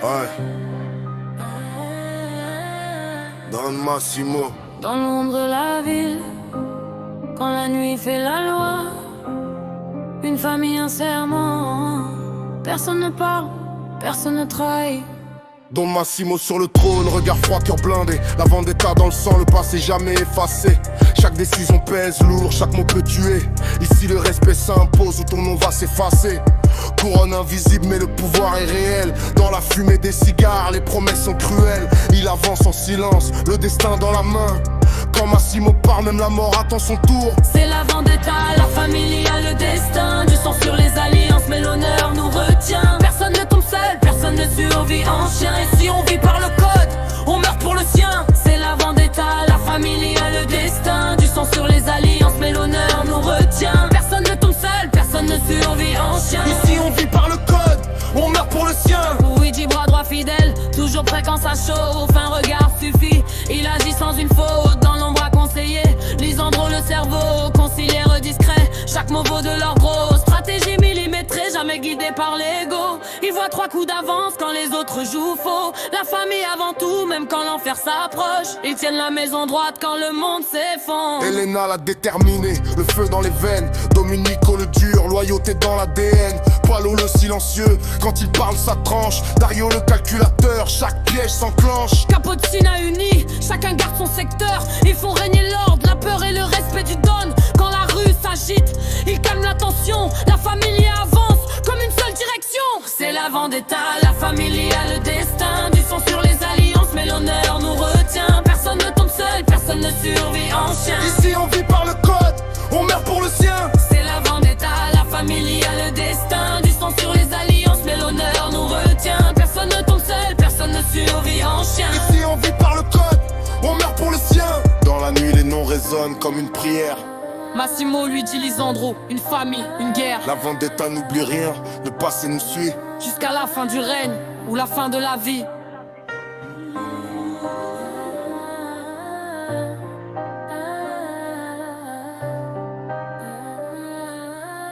Ouais. Don Massimo. Dans l'ombre de la ville, quand la nuit fait la loi, une famille, un serment. Personne ne parle, personne ne trahit. Don Massimo sur le trône, regard froid, cœur blindé. La vendetta dans le sang, le passé jamais effacé. Chaque décision pèse lourd, chaque mot peut tuer. Ici le respect s'impose ou ton nom va s'effacer. Couronne invisible mais le pouvoir est réel. Dans la fumée des cigares, les promesses sont cruelles. Il avance en silence, le destin dans la main. Quand Massimo part, même la mort attend son tour. C'est la vendetta, la famille a le destin. Du sang sur les alliances, mais l'honneur nous retient. Personne ne tombe seul, personne ne survit en chien. Et si on vit par le code, on meurt pour le sien. C'est la vendetta, la famille a le destin. Du sang sur les alliances, mais l'honneur nous retient. Personne ne tombe seul, personne ne survit en chien. Ici on vit par le code, on meurt pour le sien. Luigi, bras droit fidèle, toujours prêt quand ça chauffe. Un regard suffit, il agit sans une faute. Dans l'ombre à conseiller, Lisandro le cerveau, concilière discret. Chaque mot vaut de l'or gros. Stratégie millimétrée, jamais guidée par l'ego. Il voit 3 coups d'avance quand les autres jouent faux. La famille avant tout, même quand l'enfer s'approche. Ils tiennent la maison droite quand le monde s'effondre. Elena la déterminée, le feu dans les veines. Dominico le dur, loyauté dans l'ADN. Paolo le silencieux, quand il parle ça tranche. Dario le calculateur, chaque piège s'enclenche. Capocina unis, chacun garde son secteur. Ils font régner l'ordre, la peur et le respect du don. Quand la rue s'agite, ils calment la tension. La famille avance comme une seule direction. C'est la vendetta, la famille a le destin. Du sang sur les alliances, mais l'honneur nous retient. Personne ne tombe seul, personne ne survit en chien. Ici on vit par le code, on meurt pour le sien. C'est la vendetta, la famille a le destin. Du sang sur les alliances, mais l'honneur nous retient. Personne ne tombe seul, personne ne survit en chien. Ici on vit par le code, on meurt pour le sien. Dans la nuit les noms résonnent comme une prière. Massimo, Luigi, Lisandro, une famille, une guerre. La vendetta n'oublie rien, le passé nous suit. Jusqu'à la fin du règne ou la fin de la vie.